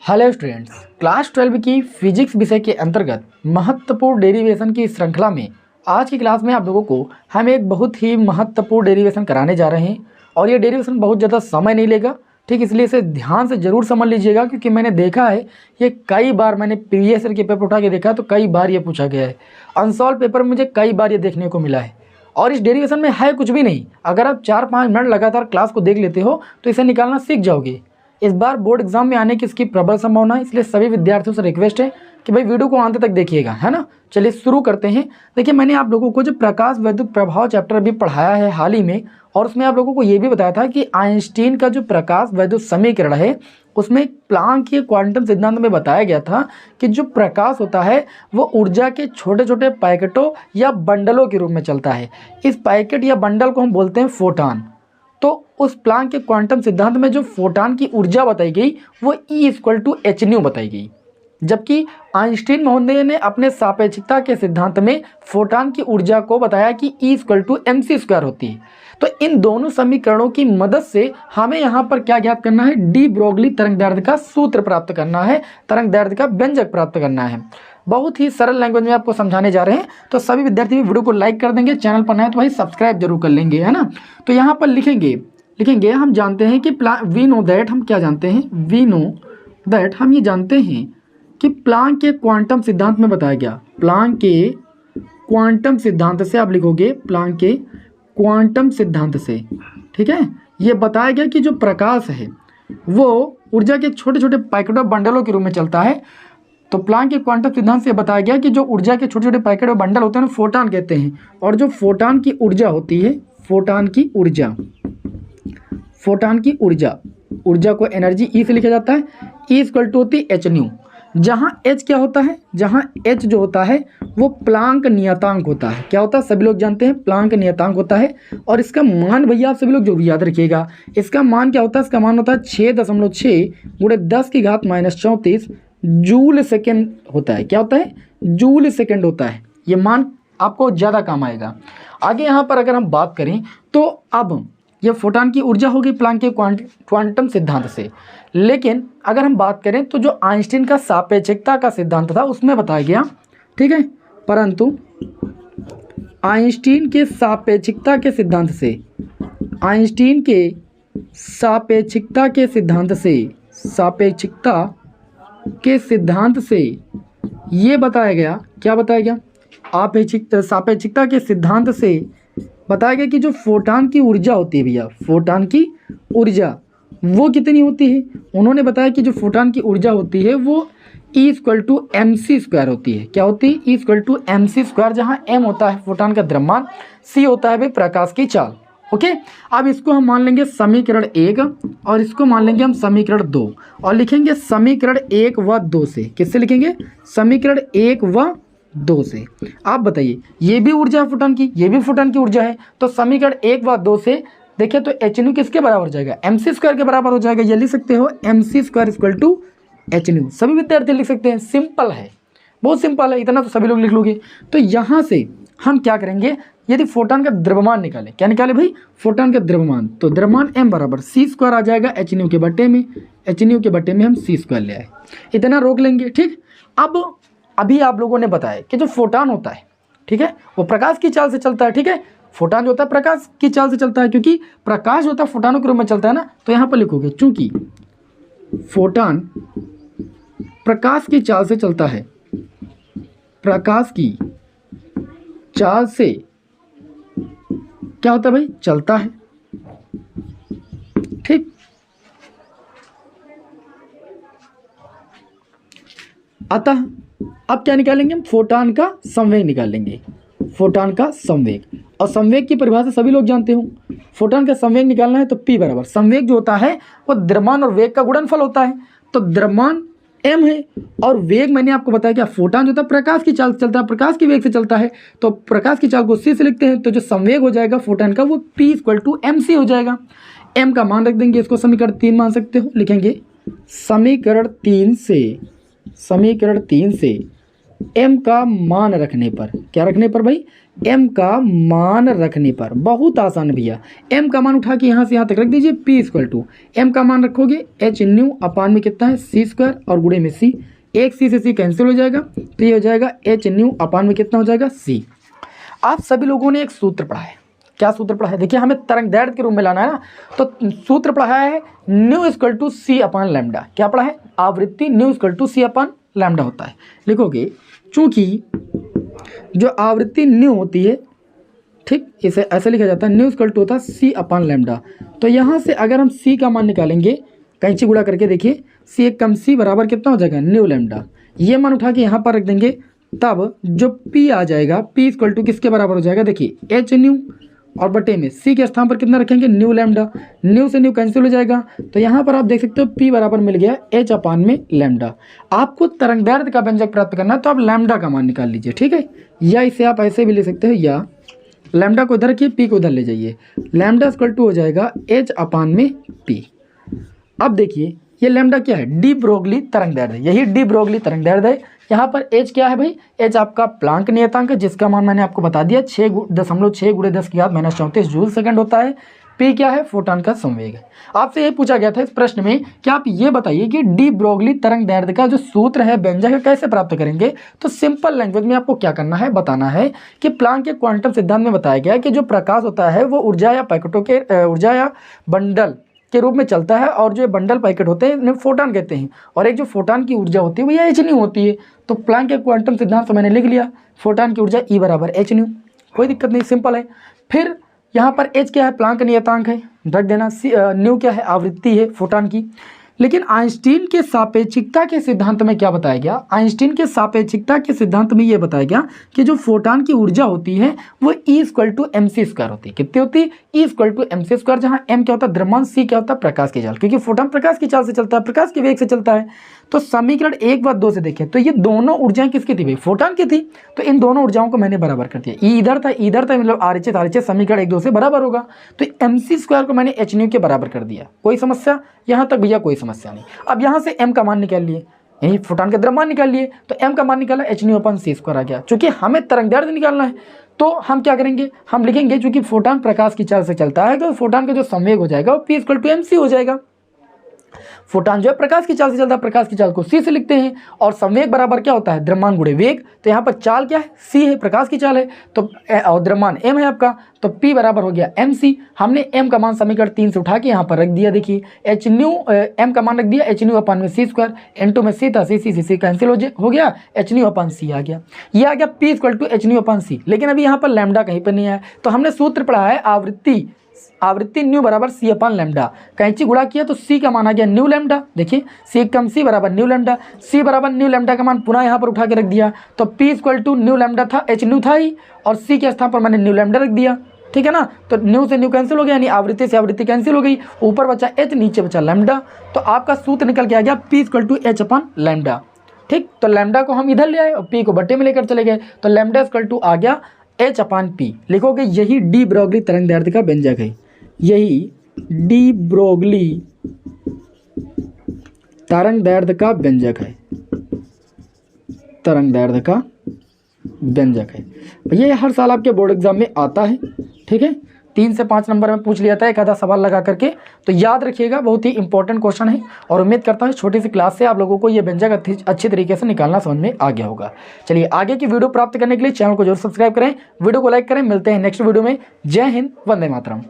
Hello students, class 12 की physics विषय के अंतर्गत महत्वपूर्ण डेरिवेशन की श्रृंखला में आज की क्लास में आप लोगों को हम एक बहुत ही महत्वपूर्ण डेरिवेशन कराने जा रहे हैं। और ये डेरिवेशन बहुत ज़्यादा समय नहीं लेगा, ठीक, इसलिए इसे ध्यान से ज़रूर समझ लीजिएगा, क्योंकि मैंने देखा है ये कई बार, मैंने प्रीवियस ईयर के पेपर उठा के देखा तो कई बार ये पूछा गया है। अनसॉल्व पेपर में मुझे कई बार ये देखने को मिला है। और इस डेरिवेशन में है कुछ भी नहीं, अगर आप 4-5 मिनट लगातार क्लास को देख लेते हो तो इसे निकालना सीख जाओगे। इस बार बोर्ड एग्जाम में आने की इसकी प्रबल संभावना है, इसलिए सभी विद्यार्थियों से रिक्वेस्ट है कि भाई वीडियो को अंत तक देखिएगा, है ना। चलिए शुरू करते हैं। देखिए, मैंने आप लोगों को जो प्रकाश वैद्युत प्रभाव चैप्टर अभी पढ़ाया है हाल ही में, और उसमें आप लोगों को ये भी बताया था कि आइंस्टीन का जो प्रकाश वैद्युत समीकरण है उसमें प्लांक के क्वांटम सिद्धांत में बताया गया था कि जो प्रकाश होता है वो ऊर्जा के छोटे छोटे पैकेटों या बंडलों के रूप में चलता है। इस पैकेट या बंडल को हम बोलते हैं फोटान। तो उस प्लांक के क्वांटम सिद्धांत में जो फोटान की ऊर्जा बताई गई वो E=hν बताई गई, जबकि आइंस्टीन महोदय ने अपने सापेक्षिकता के सिद्धांत में फोटान की ऊर्जा को बताया कि E=mc² होती है। तो इन दोनों समीकरणों की मदद से हमें यहाँ पर क्या ज्ञात करना है, डी ब्रोगली तरंगदैर्ध्य का सूत्र प्राप्त करना है, तरंगदैर्ध्य का व्यंजक प्राप्त करना है। बहुत ही सरल लैंग्वेज में आपको समझाने जा रहे हैं, तो सभी विद्यार्थी वीडियो को लाइक कर देंगे, चैनल पर नए हैं तो भाई सब्सक्राइब जरूर कर लेंगे, है ना। तो यहाँ पर लिखेंगे हम जानते हैं कि वी नो दैट, हम क्या जानते हैं, वी नो दैट, हम ये जानते हैं कि प्लांक के क्वांटम सिद्धांत में बताया गया, प्लांक के क्वांटम सिद्धांत से आप लिखोगे, प्लांक के क्वांटम सिद्धांत से, ठीक है, ये बताया गया कि जो प्रकाश है वो ऊर्जा के छोटे छोटे पैकेटों बंडलों के रूप में चलता है। तो प्लांक के क्वांटम सिद्धांत से बताया गया कि जो ऊर्जा के छोटे छोटे पैकेट और बंडल होते हैं फोटान कहते हैं, और जो फोटान की ऊर्जा होती है, फोटान की ऊर्जा को एनर्जी ई से लिखा जाता है, E होती है hν, जहाँ H क्या होता है, जहाँ H जो होता है वो प्लांक नियतांक होता है। क्या होता है, सभी लोग जानते हैं, प्लांक नियतांक होता है। और इसका मान भैया आप सभी लोग जरूर याद रखिएगा, इसका मान क्या होता है, इसका मान होता है 6.6 × 10⁻⁻34 जूल सेकेंड होता है। क्या होता है, जूल सेकेंड होता है। ये मान आपको ज़्यादा काम आएगा। आगे यहाँ पर अगर हम बात करें तो अब ये फोटान की ऊर्जा होगी प्लांक के क्वांटम सिद्धांत से, लेकिन अगर हम बात करें तो जो आइंस्टीन का सापेक्षिकता का सिद्धांत था उसमें बताया गया, ठीक है, परंतु आइंस्टीन के सापेक्षिकता के सिद्धांत से, आइंस्टीन के सापेक्षिकता के सिद्धांत से, सापेक्षिकता के सिद्धांत से ये बताया गया, क्या बताया गया, सापेक्षिकता के सिद्धांत से बताया गया कि जो फोटान की ऊर्जा होती है भैया, फोटान की ऊर्जा वो कितनी होती है। उन्होंने बताया कि जो फोटान की ऊर्जा होती है वो E=mc² होती है। क्या होती है, E=mc², जहाँ m होता है फोटान का द्रव्यमान, c होता है भाई प्रकाश की चाल। ओके, अब इसको हम मान लेंगे समीकरण 1 और इसको मान लेंगे हम समीकरण 2, और लिखेंगे समीकरण 1 व 2 से। किससे लिखेंगे, समीकरण 1 व 2 से। आप बताइए, ये भी ऊर्जा है फोटान की, ये भी फोटान की ऊर्जा है, तो समीकरण 1 व 2 से देखिए तो hν किसके बराबर हो जाएगा, mc² के बराबर हो जाएगा। ये लिख सकते हो mc² hν, सभी विद्यार्थी लिख सकते हैं। सिंपल है, बहुत सिंपल है, इतना तो सभी लोग लिख लोगे। तो यहाँ से हम क्या करेंगे, यदि फोटान का द्रव्यमान निकालें, क्या निकाले भाई, फोटान का द्रव्यमान, तो द्रव्यमान m बराबर c² आ जाएगा hν के बटे में, hν के बटे में हम c² ले आए, इतना रोक लेंगे, ठीक। अब अभी आप लोगों ने बताया कि जो फोटान होता है, ठीक है, वो प्रकाश की चाल से चलता है, ठीक है, फोटान जो होता है प्रकाश की चाल से चलता है, क्योंकि प्रकाश होता है फोटानों के रूप में चलता है ना। तो यहाँ पर लिखोगे चूंकि फोटान प्रकाश की चाल से चलता है, प्रकाश की चाल से क्या होता है भाई, चलता है, ठीक। अतः अब क्या निकालेंगे हम, फोटान का संवेग निकालेंगे, फोटान का संवेग। और संवेग की परिभाषा सभी लोग जानते हो, फोटान का संवेग निकालना है तो p बराबर, संवेग जो होता है वो द्रव्यमान और वेग का गुणनफल होता है। तो द्रव्यमान m है और वेग मैंने आपको बताया क्या, फोटान जो होता है प्रकाश की चाल से चलता है, प्रकाश की वेग से चलता है, तो प्रकाश की चाल को c से लिखते हैं, तो जो संवेग हो जाएगा फोटान का वो P=mc हो जाएगा। m का मान रख देंगे, इसको समीकरण 3 मान सकते हो, लिखेंगे समीकरण 3 से m का मान रखने पर, क्या रखने पर भाई, m का मान रखने पर, बहुत आसान भैया, m का मान उठा के यहाँ से यहाँ तक रख दीजिए, p इक्वल टू m का मान रखोगे h न्यू अपान में कितना है c स्क्वायर और गुणे में c, एक c से c कैंसिल हो जाएगा तो ये हो जाएगा h न्यू अपान में कितना हो जाएगा c। आप सभी लोगों ने एक सूत्र पढ़ा है, क्या सूत्र पढ़ा है? देखिए हमें तरंग दैर्ध्य के रूप में लाना है ना, तो सूत्र पढ़ा है nu equal to c upon lambda. क्या पढ़ा है? आवृत्ति nu equal to c upon lambda होता है। लिखोगे चूंकि जो आवृत्ति न्यू होती है, ठीक, इसे ऐसे लिखा जाता है, न्यू इक्वल टू होता है सी अपान लैम्डा। तो यहाँ से अगर हम सी का मान निकालेंगे, कैंची गुणा करके देखिए, सी एक कम सी बराबर कितना हो जाएगा? New lambda. ये मान उठा के यहाँ पर रख देंगे, तब जो P आ जाएगा, P इक्वल टू किसके बराबर हो जाएगा? देखिए एच न्यू और बटे में C के स्थान पर कितना रखेंगे? New lambda. न्यू से न्यू कैंसिल हो जाएगा, तो यहाँ पर आप देख सकते हो P बराबर मिल गया H अपान में लैम्डा। आपको तरंग दैर्ध्य का व्यंजक प्राप्त करना है तो आप लैम्डा का मान निकाल लीजिए, ठीक है। या इसे आप ऐसे भी ले सकते हो, या लैम्डा को इधर रखिए, P को उधर ले जाइए, लैम्डा इक्वल टू हो जाएगा H अपान में P। अब देखिए ये लैम्डा क्या है? डी ब्रोगली तरंग दैर्ध्य, यही डी ब्रोगली तरंग दैर्ध्य है। यहाँ पर एच क्या है भाई? एच आपका प्लांक नियतांक है, जिसका मान मैंने आपको बता दिया 6.6 × 10⁻³ जूल सेकंड होता है। पी क्या है? फोटॉन का संवेग है। आपसे ये पूछा गया था इस प्रश्न में कि आप ये बताइए कि डी ब्रोगली तरंग दैर्ध्य का जो सूत्र है, व्यंजक है, कैसे प्राप्त करेंगे? तो सिंपल लैंग्वेज में आपको क्या करना है, बताना है कि प्लांक के क्वांटम सिद्धांत में बताया गया है कि जो प्रकाश होता है वो ऊर्जा या पैकेटों के ऊर्जा या बंडल के रूप में चलता है, और जो बंडल पैकेट होते हैं इन्हें फोटॉन कहते हैं, और एक जो फोटॉन की ऊर्जा होती है वो एच न्यू होती है। तो प्लांक के क्वांटम सिद्धांत से मैंने लिख लिया, फोटॉन की ऊर्जा E बराबर एच न्यू, कोई दिक्कत नहीं, सिंपल है। फिर यहाँ पर एच क्या है? प्लांक नियतांक है, रख देना। न्यू क्या है? आवृत्ति है फोटॉन की। लेकिन आइंस्टीन के सापेक्षिकता के सिद्धांत में क्या बताया गया? आइंस्टीन के सापेक्षिकता के सिद्धांत में ये बताया गया कि जो फोटॉन की ऊर्जा होती है वो E equal to mc square होती है। कितनी होती है? E equal to mc square, जहाँ m क्या होता है? द्रव्यमान, c क्या होता है? प्रकाश की चाल, क्योंकि फोटॉन प्रकाश की चाल से चलता है, प्रकाश के वेग से चलता है। तो समीकरण 1 व 2 से देखें तो ये दोनों ऊर्जाएं किसकी थी भाई? फोटॉन की थी। तो इन दोनों ऊर्जाओं को मैंने बराबर कर दिया, E इधर था मतलब RHS समीकरण 1 2 से बराबर होगा। तो mc स्क्वायर को मैंने h न्यू के बराबर कर दिया। कोई समस्या? यहाँ तक भैया कोई समस्या नहीं। अब यहाँ से m का मान निकाल लिए, यही फोटॉन का द्रव्यमान निकाल लिए, तो m का मान निकाला h nu upon c square आ गया। चूंकि हमें तरंग दैर्ध्य निकालना है तो हम क्या करेंगे? हम लिखेंगे चूंकि फोटॉन प्रकाश की चाल से चलता है तो फोटॉन का जो संवेग हो जाएगा वो P इक्वल टू mc हो जाएगा। फोटॉन जो है प्रकाश की चाल से चलता है, प्रकाश की चाल को c से लिखते हैं, और संवेग बराबर क्या होता है? द्रव्यमान गुणे वेग। तो यहाँ पर चाल क्या है? c है, प्रकाश की चाल है, तो और द्रव्यमान m है आपका, तो p बराबर हो गया mc। हमने m का मान समीकरण 3 से उठा के यहाँ पर रख दिया। देखिए h न्यू m का मान रख दिया h न्यू अपान में c स्क्वायर, n2 में c था, c कैंसिल हो गया, h न्यू अपान c आ गया। ये आ गया p equal to h nu upon c। लेकिन अभी यहाँ पर लैम्डा कहीं पर नहीं आया, तो हमने सूत्र पढ़ा है आवृत्ति न्यू बराबर सी अपान लैम्डा। कैंची गुणा किया तो सी का मान आ गया न्यू लैम्डा। देखिए सी कम सी बराबर न्यू लैम्डा, सी बराबर न्यू लैम्डा का मान पुनः यहाँ पर उठा के रख दिया, तो p equal to nu lambda था, एच न्यू था ही, और सी के स्थान पर मैंने न्यू लैम्डा रख दिया। ठीक है ना, तो न्यू से न्यू कैंसिल हो गया, यानी आवृत्ति से आवृत्ति कैंसिल हो गई, ऊपर बचा एच, नीचे बचा लैम्डा। तो आपका सूत्र निकल के आ गया p equal to h upon lambda. ठीक, तो लैम्डा को हम इधर ले आए और पी को बट्टे में लेकर चले गए, तो लैम्डा इक्वल टू आ गया एच अपान पी। लिखोगे यही डी ब्रोगली तरंग दैर्ध्य का व्यंजक है, यही डी ब्रोगली तरंग दैर्ध्य का व्यंजक है, तरंग दैर्ध्य का व्यंजक है। ये हर साल आपके बोर्ड एग्जाम में आता है। ठीक है, 3 से 5 नंबर में पूछ लिया था एक आधा सवाल लगा करके, तो याद रखिएगा, बहुत ही इंपॉर्टेंट क्वेश्चन है। और उम्मीद करता हूँ छोटी सी क्लास से आप लोगों को ये व्यंजक अच्छी तरीके से निकालना समझ में आ गया होगा। चलिए आगे की वीडियो प्राप्त करने के लिए चैनल को जरूर सब्सक्राइब करें, वीडियो को लाइक करें। मिलते हैं नेक्स्ट वीडियो में। जय हिंद, वंदे मातरम।